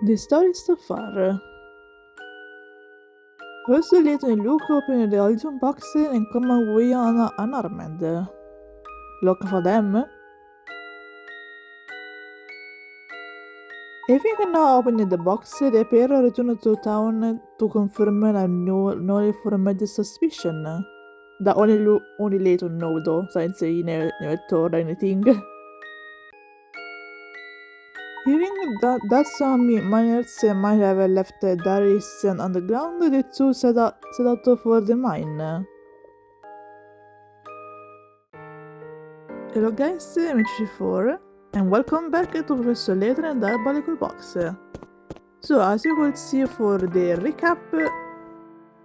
The story so far. First later Luke opened the audition box and come away unarmed. Look for them. Having now opened the box, the pair returned to town to confirm no informed suspicion. That only later know though, since he never told anything. Hearing that some miners might have left Darius underground, the two set out for the mine. Hello guys, I'm H4 and welcome back to Professor Layton and Diabolical Box. So as you could see for the recap,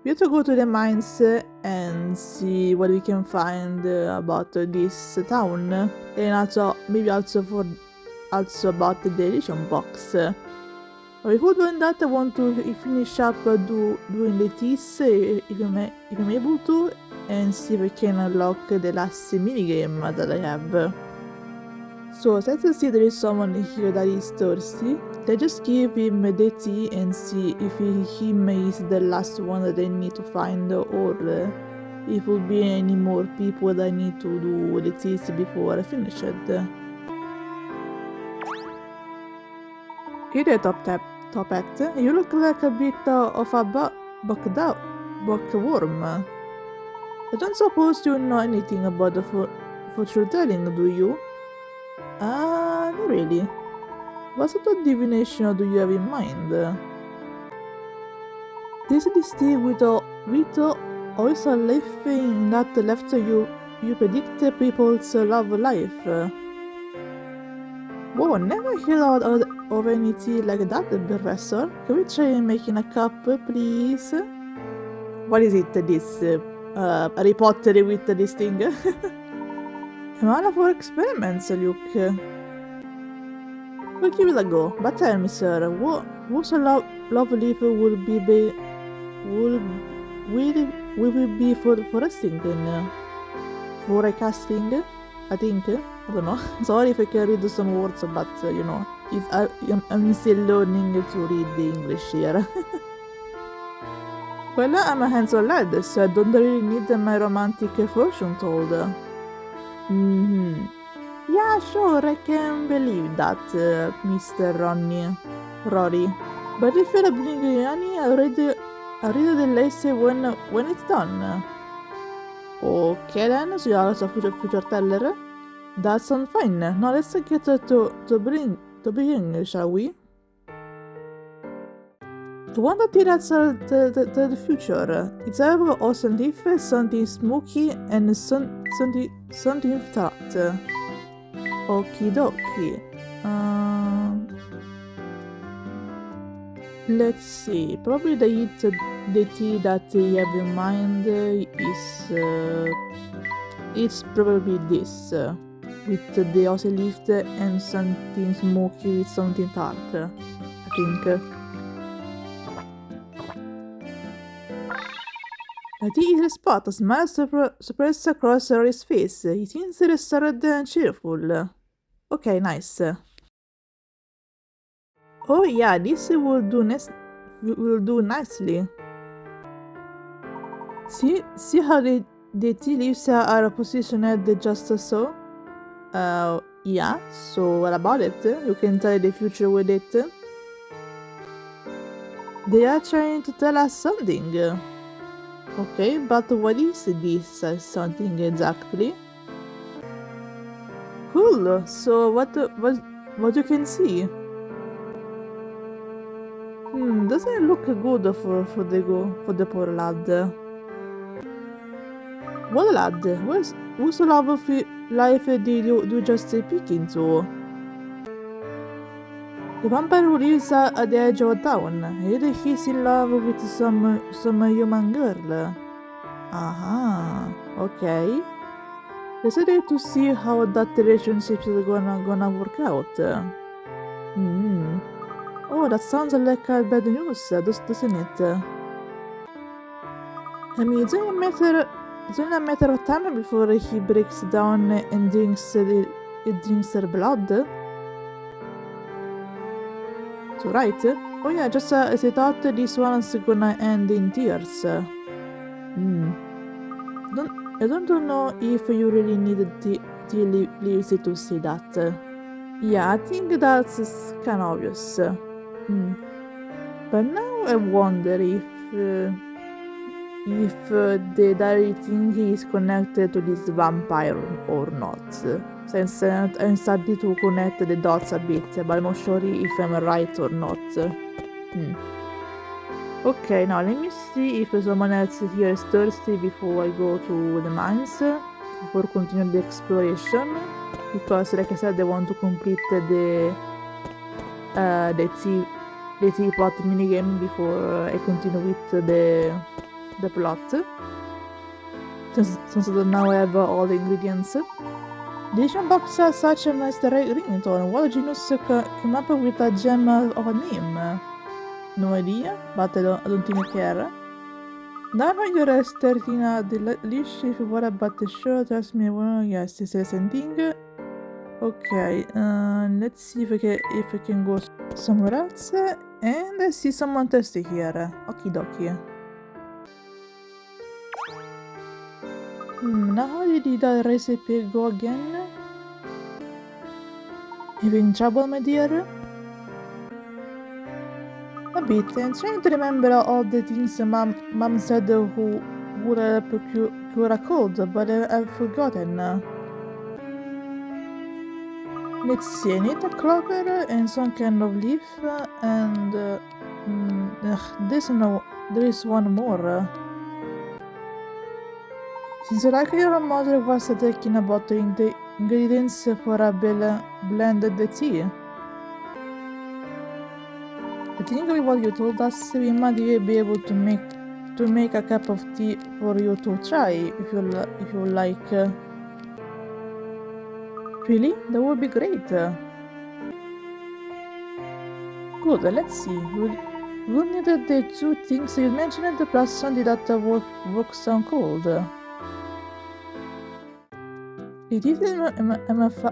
we have to go to the mines and see what we can find about this town, and also maybe also about the edition box. Before doing that, I want to finish up doing the teas if I'm able to, and see if I can unlock the last minigame that I have. So since I see there is someone here that is thirsty, let's just give him the tea and see if he is the last one that I need to find, or if will be any more people that I need to do the teas before I finish it. Here the top hat, you look like a bit of a bookworm. I don't suppose you know anything about the fortune telling, do you? Not really. What sort of divination do you have in mind? This is tea with always a life thing that left you predict people's love life. Whoa, never heard of any tea like that, Professor. Can we try making a cup, please? What is it, this Harry Potter with this thing? I'm all for experiments, Luke. We'll give it a go, but tell me, sir, whose love leaf will we be foresting in? Forecasting? I think? I don't know. Sorry if I can read some words, but you know, I'm still learning to read the English here. Well, I'm a handsome lad, so I don't really need my romantic fortune told. Yeah, sure, I can believe that, Mr. Rory. But if you're bringing honey, I'll read the lace when it's done. Okay then, so you're also a future teller? That sounds fine. Now let's get to begin, shall we? The one that directs the future. It's either awesome leaf, something smoky, and something flat. Okie dokie. Let's see. Probably the tea that you have in mind is it's probably this. With the also leaf and something smoky with something tart, I think. The tea is a spot, a smile suppressed across Rory's face. He seems restored and cheerful. Okay, nice. Oh yeah, this will do nicely. See how the tea leaves are positioned just so? Yeah, so what about it? You can tell the future with it? They are trying to tell us something. Okay, but what is this something exactly? Cool, so what you can see? Doesn't look good for the poor lad. What lad? Whose love of life did you just peek into? The vampire who lives at the edge of town. He's in love with some human girl. Aha, okay. Decided to see how that relationship is gonna work out. Oh, that sounds like bad news, doesn't it? I mean, it's only a matter of time before he breaks down and drinks her blood. So right? Oh yeah, just as I thought, this one's gonna end in tears. I don't know if you really needed the leaves to say that. Yeah, I think that's kind of obvious. But now I wonder if the diary thing is connected to this vampire or not. Since I'm starting to connect the dots a bit, but I'm not sure if I'm right or not. Okay, now let me see if someone else here is thirsty before I go to the mines, before continue the exploration, because like I said, I want to complete the teapot minigame before I continue with the plot. Since now I have all the ingredients. The edition box has such a nice ringtone. What genius came up with a gem of a name? No idea, but I don't think I care. Now I know you're starting a delish if you worry about the show. Trust me, well, yes, this is ending. Okay, let's see if I can go somewhere else. And I see someone thirsty here. Okie dokie. Now how did that recipe go again? Having trouble, my dear? A bit. I'm trying to remember all the things Mom said who would help cure a cold, but I've forgotten. Let's see, I need a clover and some kind of leaf, and there is one more. Seems like your mother was talking about the ingredients for a blended tea. I think with what you told us, we might be able to make a cup of tea for you to try if you like. Really? That would be great. Good, let's see. We'll need the two things you mentioned, plus something that works on cold. It is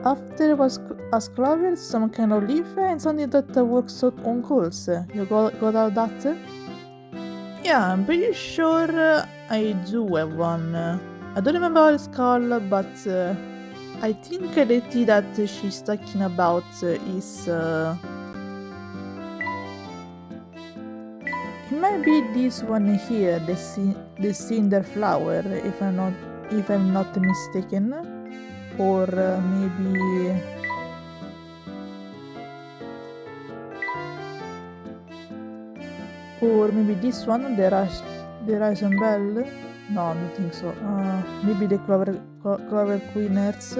after was as clover, some kind of leaf, and something that works on coals. You got all that? Yeah, I'm pretty sure I do have one. I don't remember what it's called, but I think the tea that she's talking about is... it might be this one here, the cinder flower, if I'm not mistaken. Or maybe... or maybe this one, the Raisin Bell? No, I don't think so. Maybe the Clover Queen Hearts.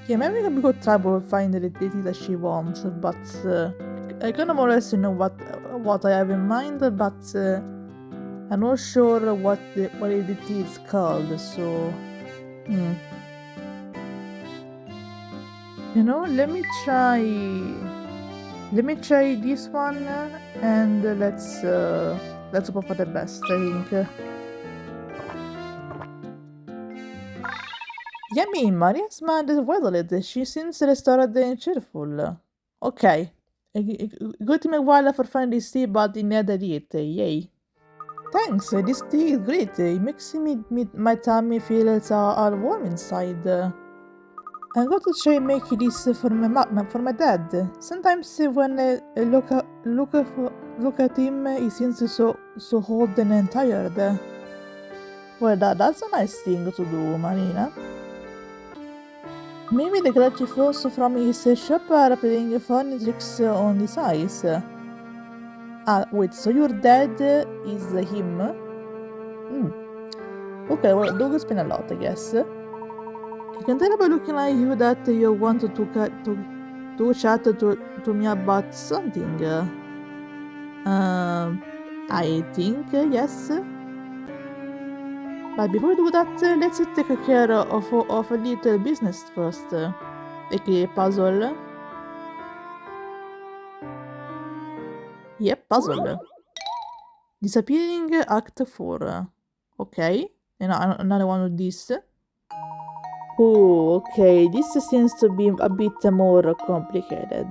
Yeah, maybe we got trouble finding the tea that she wants, but I kind of more or less know what I have in mind, but I'm not sure what the tea is called, so... You know, let me try this one, and let's hope for the best, I think. Yummy, Maria's mind is weathered. She seems restored and cheerful. Okay. It took me a while for finding this tea, but in the other eat. Yay. Thanks, this tea is great. It makes my tummy feel all warm inside. I'm going to try making this for my dad. Sometimes when I look at him, he seems so old and tired. Well, that's a nice thing to do, Marina. Maybe the glitchy flows from his shop are playing funny tricks on his eyes. Ah, wait, so your dad is him? Okay, well, Doug spend a lot, I guess. You can tell by looking like you that you want to chat to me about something. I think yes. But before we do that, let's take care of a little business first. A puzzle. Yep, puzzle. Disappearing Act 4. Okay, and another one of these. Oh, okay, this seems to be a bit more complicated.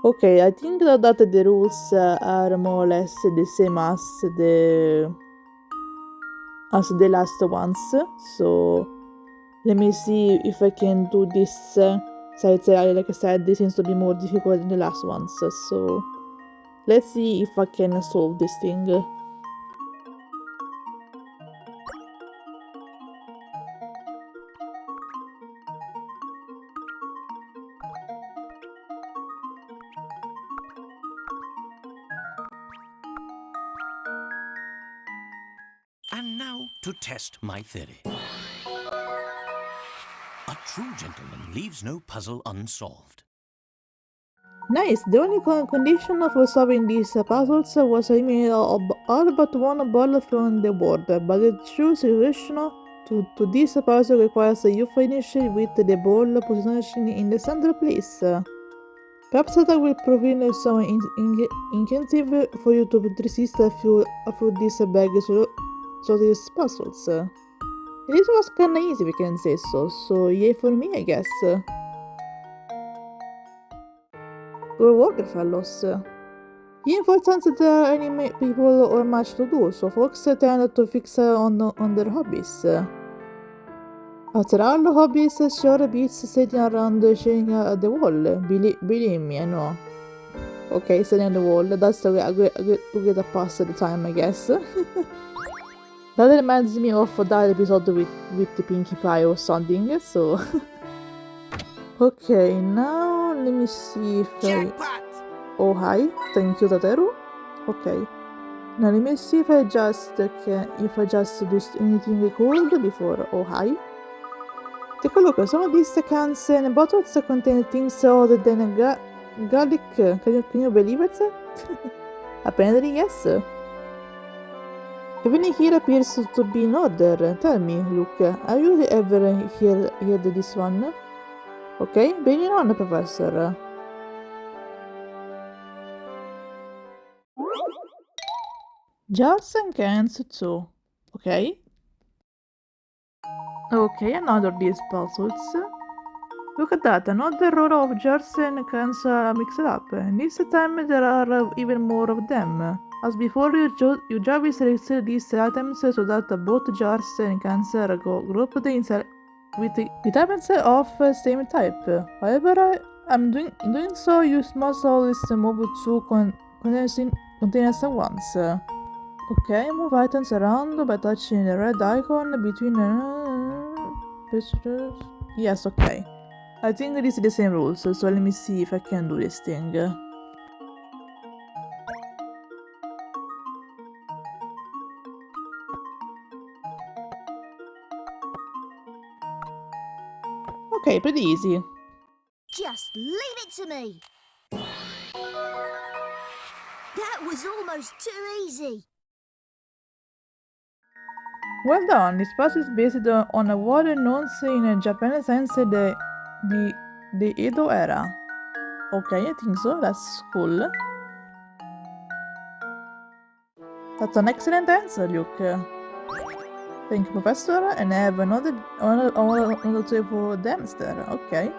Okay, I think that the rules are more or less the same as the last ones. So let me see if I can do this. Like I said, this seems to be more difficult than the last ones. So let's see if I can solve this thing. And now to test my theory. A true gentleman leaves no puzzle unsolved. Nice. The only condition for solving these puzzles was eliminating all but one ball from the board, but the true solution to this puzzle requires you finish with the ball positioned in the center place. Perhaps that will provide some incentive for you to resist a few these bag so these puzzles. This was kinda easy, we can say so yay for me, I guess. Good work, fellows. Unfortunately, there are any people or much to do, so folks tend to fix on their hobbies. After all, hobbies sure beats sitting around staring at the wall. Believe me, I know. Okay, sitting on the wall, that's a good to get a pass the time, I guess. That reminds me of that episode with the Pinkie Pie or something, so... Okay, now let me see if Jackpot! Oh, hi. Thank you, Tateru. Okay. Now let me see if I just do anything cool before. Oh, hi. Take a look. Some of these cans and bottles contain things other than garlic. Can you believe it? Apparently, yes. Everything here appears to be in order. Tell me, Luke, have you ever heard this one? Okay, bring it on, Professor. Jars and cans too. Okay. Okay, another these puzzles. Look at that, another row of jars and cans mixed up. And this time there are even more of them. As before, your job is to select these items so that both jars and cans are grouped with items of same type. However, in doing so, you must always move two containers at once. Okay, move items around by touching the red icon between pictures. Yes, okay. I think this is the same rules, so let me see if I can do this thing. Okay, pretty easy. Just leave it to me. That was almost too easy. Well done, this puzzle is based on a word known in Japan since the Edo era. Okay, I think so, that's cool. That's an excellent answer, Luke. Thank you, Professor, and I have another two for Dempster. Okay.